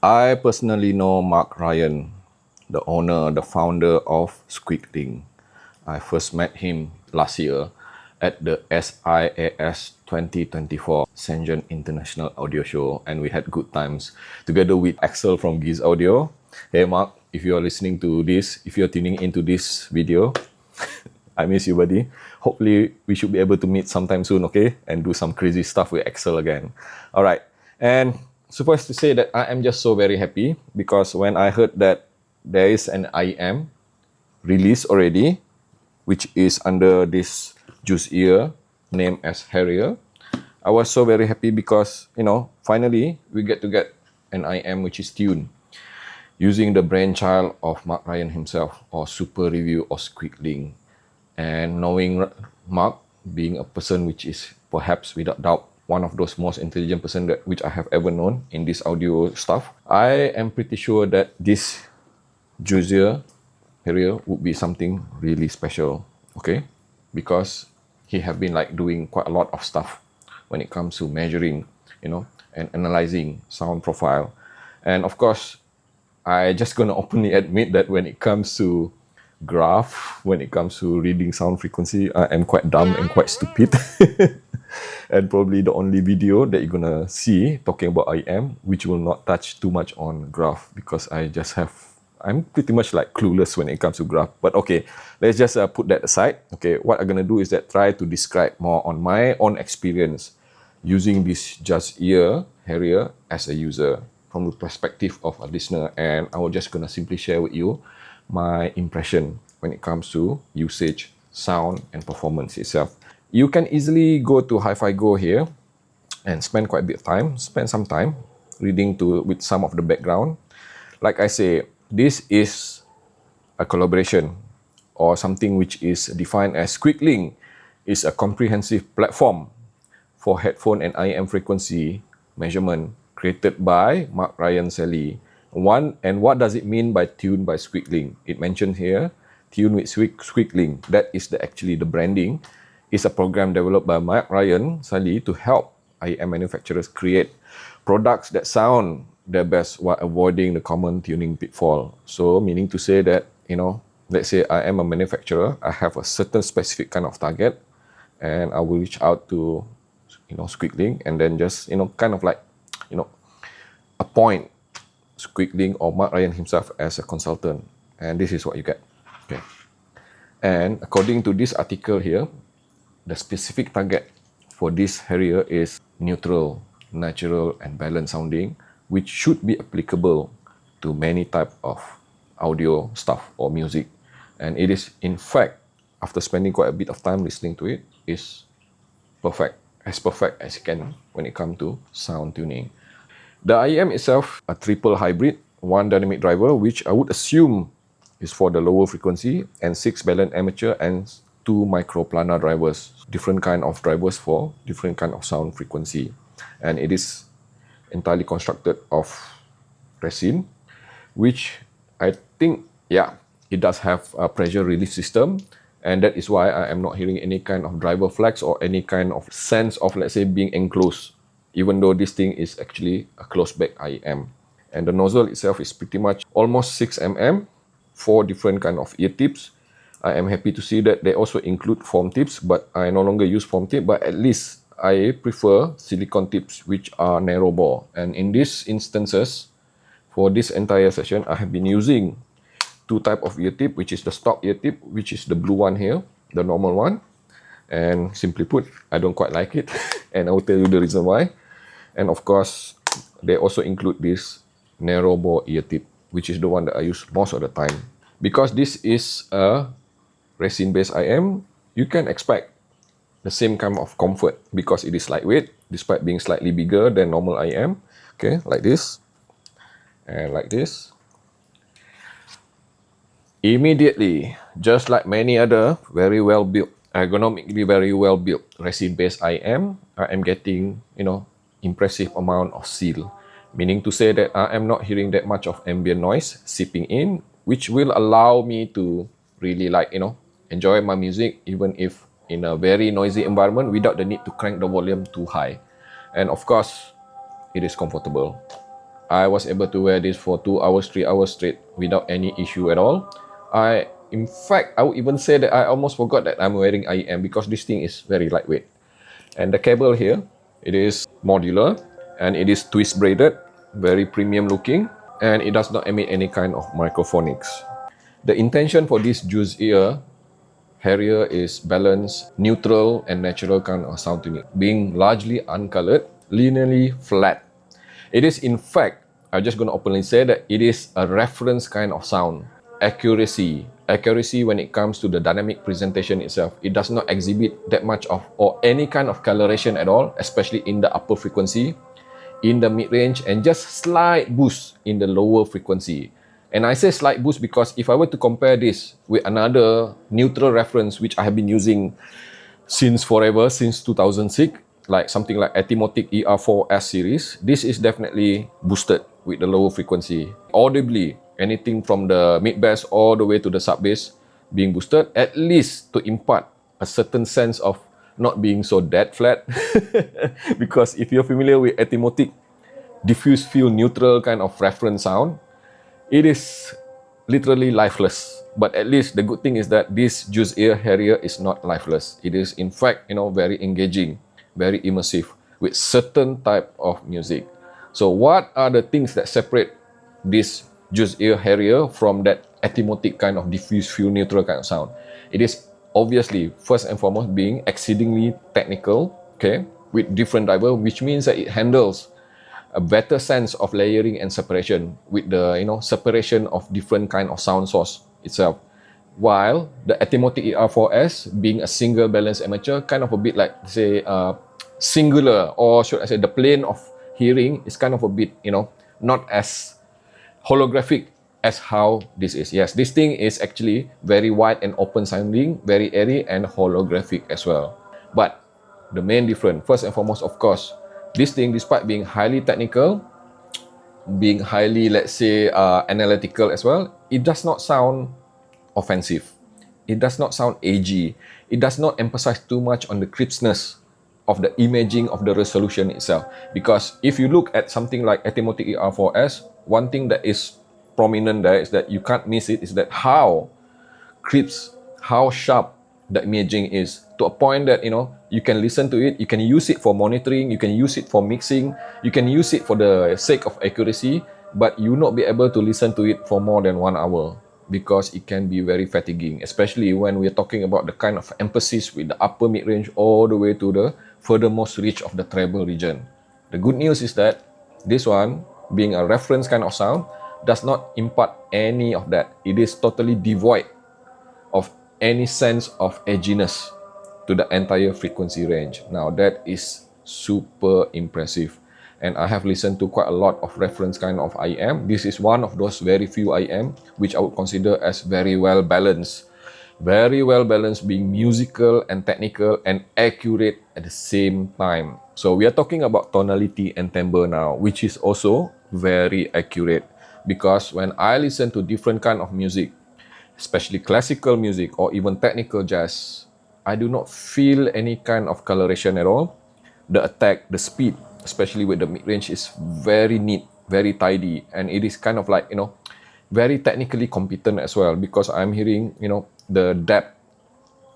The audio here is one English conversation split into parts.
I personally know Mark Ryan, the owner, the founder of Squiglink. I first met him last year at the SIAS 2024 Shenzhen International Audio Show, and we had good times together with Axel from Giz Audio. Hey Mark, if you're listening to this, if you're tuning into this video, I miss you, buddy. Hopefully, we should be able to meet sometime soon, okay? And do some crazy stuff with Excel again. All right. And supposed to say that I am just so very happy because when I heard that there is an IEM release already, which is under this Juzear named as Harrier, I was so very happy because, finally we get an IEM which is tuned using the brainchild of Mark Ryan himself, or Super Review or Squiglink. And knowing Mark being a person which is perhaps without doubt one of those most intelligent person which I have ever known in this audio stuff, I am pretty sure that this Juzear Harrier would be something really special, okay? Because he have been doing quite a lot of stuff when it comes to measuring, and analyzing sound profile. And of course, I just gonna openly admit that when it comes to graph, when it comes to reading sound frequency, I am quite dumb and quite stupid. And probably the only video that you're gonna see talking about IEM which will not touch too much on graph, because I'm pretty much clueless when it comes to graph. But okay, let's just put that aside. Okay, what I'm gonna do is that try to describe more on my own experience using this Juzear Harrier as a user from the perspective of a listener, and I will just gonna simply share with you my impression when it comes to usage, sound, and performance itself. You can easily go to HiFiGo here and spend some time reading with some of the background. Like I say, this is a collaboration or something which is defined as Squiglink is a comprehensive platform for headphone and IEM frequency measurement created by Mark Ryan Sally. And what does it mean by tuned by Squiglink? It mentioned here, tuned with Squiglink. That is actually the branding. It's a program developed by Mark Ryan Sally to help IEM manufacturers create products that sound their best while avoiding the common tuning pitfall. So, meaning to say that, let's say I am a manufacturer, I have a certain specific kind of target, and I will reach out to, Squiglink, and then just, appoint Squiglink or Mark Ryan himself as a consultant, and this is what you get. Okay. And according to this article here, the specific target for this Harrier is neutral, natural, and balanced sounding, which should be applicable to many type of audio stuff or music. And it is, in fact, after spending quite a bit of time listening to it, is perfect as you can when it comes to sound tuning. The IEM itself, a triple hybrid, one dynamic driver, which I would assume is for the lower frequency, and 6 balanced amateur and 2 microplanar drivers, different kind of drivers for different kind of sound frequency. And it is entirely constructed of resin, which I think, it does have a pressure relief system, and that is why I am not hearing any kind of driver flags or any kind of sense of, let's say, being enclosed, even though this thing is actually a closed back IEM. And the nozzle itself is pretty much almost 6 mm, 4 different kind of ear tips. I am happy to see that they also include foam tips, but I no longer use foam tip, but at least I prefer silicone tips which are narrow bore. And in these instances, for this entire session, I have been using 2 type of ear tip, which is the stock ear tip, which is the blue one here, the normal one. And simply put, I don't quite like it, and I will tell you the reason why. And of course, they also include this narrow bore ear tip, which is the one that I use most of the time. Because this is a resin-based IEM, you can expect the same kind of comfort because it is lightweight, despite being slightly bigger than normal IEM. Okay, like this, and like this. Immediately, just like many other very well built, ergonomically very well built resin-based IEM, I am getting, impressive amount of seal, meaning to say that I am not hearing that much of ambient noise seeping in, which will allow me to really enjoy my music even if in a very noisy environment without the need to crank the volume too high. And of course, it is comfortable. I was able to wear this for 2 hours, 3 hours straight without any issue at all. In fact, I would even say that I almost forgot that I'm wearing IEM because this thing is very lightweight. And the cable here, it is modular and it is twist braided, very premium looking, and it does not emit any kind of microphonics. The intention for this Juzear Harrier is balanced, neutral and natural kind of sound tuning, being largely uncolored, linearly flat. It is in fact, I'm just going to openly say that it is a reference kind of sound. Accuracy when it comes to the dynamic presentation itself, it does not exhibit that much of or any kind of coloration at all, especially in the upper frequency, in the mid-range, and just slight boost in the lower frequency. And I say slight boost because if I were to compare this with another neutral reference which I have been using since forever, since 2006, like something like Etimotic ER4S series, this is definitely boosted with the lower frequency. Audibly, anything from the mid-bass all the way to the sub-bass being boosted, at least to impart a certain sense of not being so dead flat. Because if you're familiar with Etimotic diffuse field neutral kind of reference sound, it is literally lifeless. But at least the good thing is that this Juzear Harrier is not lifeless. It is in fact, very engaging, very immersive with certain type of music. So what are the things that separate this Juzear Harrier from that Etimotic kind of diffuse field neutral kind of sound? It is obviously first and foremost being exceedingly technical, okay, with different driver, which means that it handles a better sense of layering and separation with the separation of different kind of sound source itself. While the Etimotic ER4S being a single balanced amateur, kind of a bit like say singular, or should I say the plane of hearing is kind of a bit not as holographic as how this is. Yes, this thing is actually very wide and open sounding, very airy and holographic as well. But the main difference, first and foremost, of course, this thing, despite being highly technical, being highly, let's say, analytical as well, it does not sound offensive. It does not sound edgy. It does not emphasize too much on the crispness of the imaging of the resolution itself. Because if you look at something like Etimotic ER4S, one thing that is prominent there is that you can't miss it, is that how crisp, how sharp the imaging is, to a point that you can listen to it, you can use it for monitoring, you can use it for mixing, you can use it for the sake of accuracy, but you will not be able to listen to it for more than 1 hour because it can be very fatiguing, especially when we're talking about the kind of emphasis with the upper mid-range all the way to the furthermost reach of the treble region. The good news is that this one, being a reference kind of sound, does not impart any of that. It is totally devoid of any sense of edginess to the entire frequency range. Now that is super impressive, and I have listened to quite a lot of reference kind of IEM. This is one of those very few IEM which I would consider as very well balanced, being musical and technical and accurate at the same time. So we are talking about tonality and timbre now, which is also very accurate, because when I listen to different kind of music, especially classical music or even technical jazz, I do not feel any kind of coloration at all. The attack, the speed, especially with the mid-range, is very neat, very tidy, and it is kind of like, very technically competent as well, because I'm hearing, the depth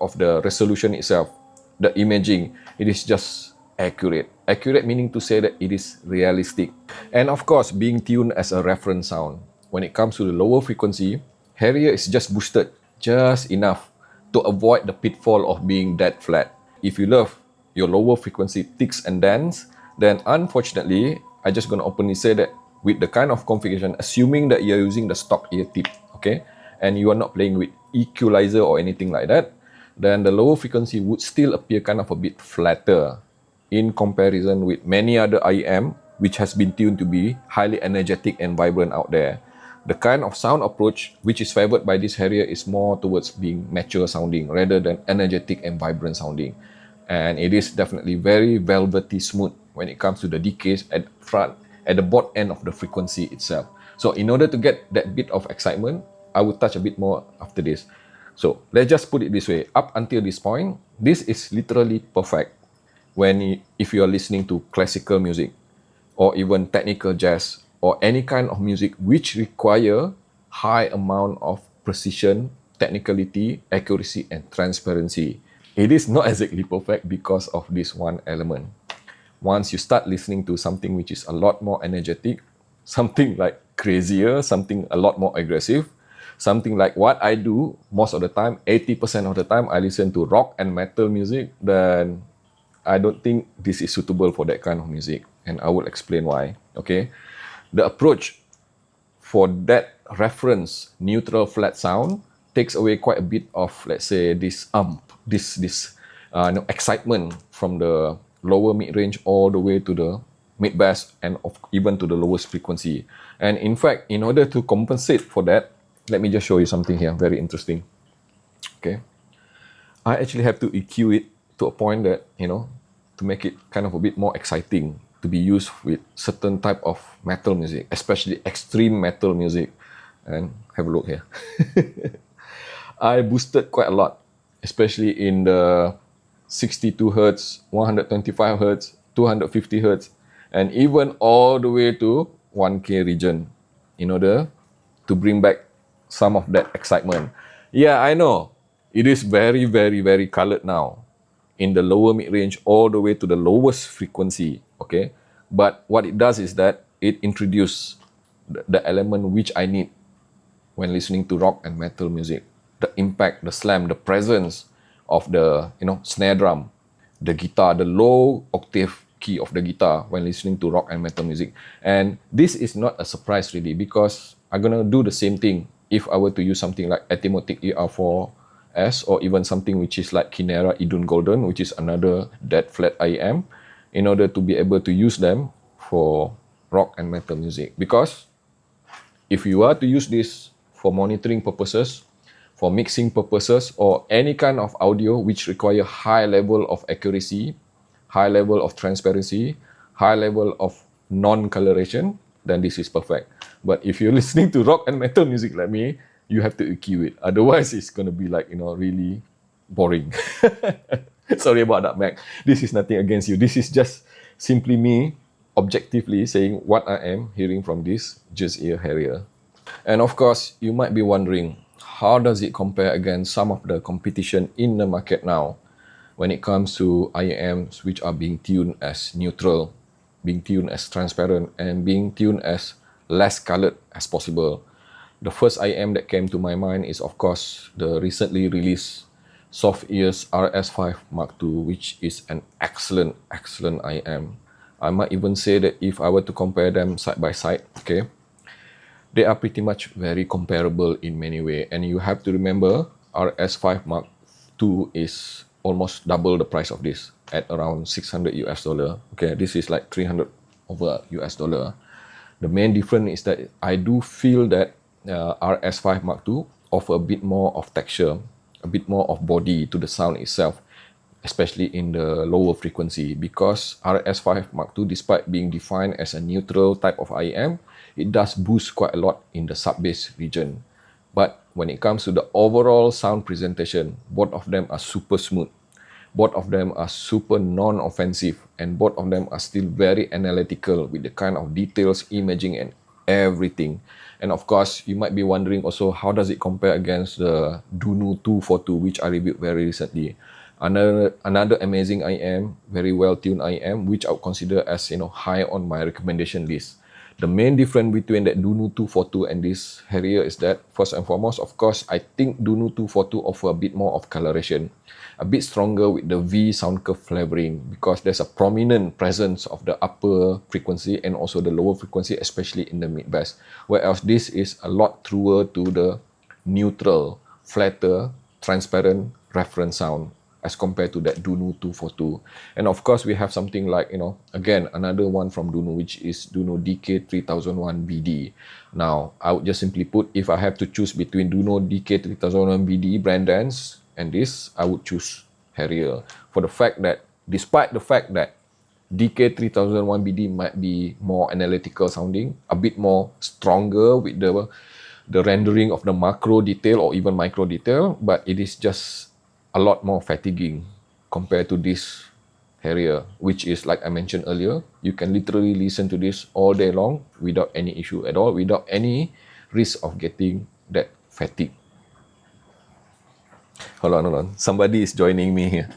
of the resolution itself, the imaging, it is just accurate. Accurate meaning to say that it is realistic. And of course, being tuned as a reference sound, when it comes to the lower frequency, Harrier is just boosted just enough to avoid the pitfall of being dead flat. If you love your lower frequency ticks and dents, then unfortunately, I'm just going to openly say that with the kind of configuration, assuming that you're using the stock ear tip, okay, and you are not playing with equalizer or anything like that, then the lower frequency would still appear kind of a bit flatter in comparison with many other IEM which has been tuned to be highly energetic and vibrant out there. The kind of sound approach which is favored by this Harrier is more towards being mature sounding rather than energetic and vibrant sounding. And it is definitely very velvety smooth when it comes to the decays at front, at the bottom end of the frequency itself. So in order to get that bit of excitement, I will touch a bit more after this. So let's just put it this way. Up until this point, this is literally perfect if you are listening to classical music or even technical jazz or any kind of music which require high amount of precision, technicality, accuracy, and transparency. It is not exactly perfect because of this one element. Once you start listening to something which is a lot more energetic, something like crazier, something a lot more aggressive, something like what I do most of the time, 80% of the time I listen to rock and metal music, then I don't think this is suitable for that kind of music. And I will explain why. Okay. The approach for that reference neutral flat sound takes away quite a bit of, let's say, this excitement from the lower mid range all the way to the mid bass and even to the lowest frequency. And in fact, in order to compensate for that, let me just show you something here, very interesting. Okay, I actually have to EQ it to a point that, to make it kind of a bit more exciting to be used with certain type of metal music, especially extreme metal music. And have a look here. I boosted quite a lot, especially in the 62 hertz, 125 hertz, 250 hertz, and even all the way to 1K region in order to bring back some of that excitement. Yeah, I know. It is very, very, very colored now in the lower mid-range all the way to the lowest frequency, okay? But what it does is that it introduces the element which I need when listening to rock and metal music. The impact, the slam, the presence of the, snare drum, the guitar, the low octave key of the guitar when listening to rock and metal music. And this is not a surprise really, because I'm gonna do the same thing if I were to use something like Atmospheric ER4S, or even something which is like Kinera Idun Golden, which is another dead flat IEM, in order to be able to use them for rock and metal music. Because if you are to use this for monitoring purposes, for mixing purposes, or any kind of audio which require high level of accuracy, high level of transparency, high level of non-coloration, then this is perfect. But if you're listening to rock and metal music like me, you have to EQ it. Otherwise, it's going to be like, really boring. Sorry about that, Mac. This is nothing against you. This is just simply me objectively saying what I am hearing from this Juzear Harrier. And of course, you might be wondering, how does it compare against some of the competition in the market now when it comes to IEMs which are being tuned as neutral, being tuned as transparent, and being tuned as less colored as possible? The first IEM that came to my mind is, of course, the recently released Soft Ears RS5 Mark II, which is an excellent IEM. I might even say that if I were to compare them side by side, okay, they are pretty much very comparable in many ways. And you have to remember, RS5 Mark II is almost double the price of this at around 600 US dollar. Okay, this is like 300 over US dollar. The main difference is that I do feel that RS5 Mark II offer a bit more of texture, a bit more of body to the sound itself, especially in the lower frequency, because RS5 Mark II, despite being defined as a neutral type of IEM, it does boost quite a lot in the sub-bass region. But when it comes to the overall sound presentation, both of them are super smooth. Both of them are super non-offensive, and both of them are still very analytical with the kind of details, imaging, and everything. And of course, you might be wondering also, how does it compare against the Dunu 242, which I reviewed very recently? Another amazing IEM, very well-tuned IEM, which I would consider as, high on my recommendation list. The main difference between that Dunu 242 and this Harrier is that, first and foremost, of course, I think Dunu 242 offer a bit more of coloration, a bit stronger with the V sound curve flavoring, because there's a prominent presence of the upper frequency and also the lower frequency, especially in the mid bass. Whereas this is a lot truer to the neutral, flatter, transparent reference sound as compared to that Dunu 242. And of course, we have something like, again, another one from Dunu, which is Dunu DK3001BD. Now, I would just simply put, if I have to choose between Dunu DK3001BD brand dance and this, I would choose Harrier. For the fact that, despite the fact that DK3001BD might be more analytical sounding, a bit more stronger with the rendering of the macro detail or even micro detail, but it is just a lot more fatiguing compared to this Harrier, which is like I mentioned earlier, you can literally listen to this all day long without any issue at all, without any risk of getting that fatigue. Hold on. Somebody is joining me here.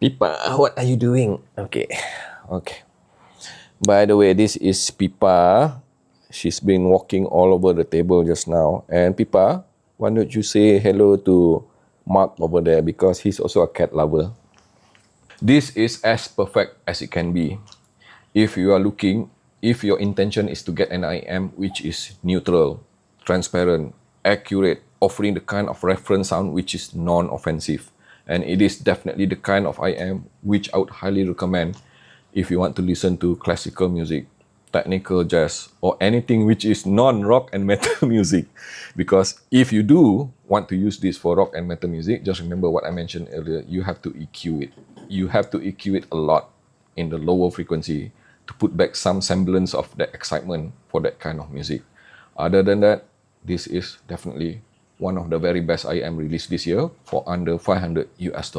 Pipa, what are you doing? Okay. By the way, this is Pipa. She's been walking all over the table just now. And Pipa, why don't you say hello to Mark over there, because he's also a cat lover. This is as perfect as it can be. If you are looking, if your intention is to get an IEM which is neutral, transparent, accurate, offering the kind of reference sound which is non-offensive, and it is definitely the kind of IEM which I would highly recommend if you want to listen to classical music, technical jazz, or anything which is non-rock and metal music. Because if you do want to use this for rock and metal music, just remember what I mentioned earlier, you have to EQ it. You have to EQ it a lot in the lower frequency to put back some semblance of that excitement for that kind of music. Other than that, this is definitely one of the very best IEM released this year for under $500 US.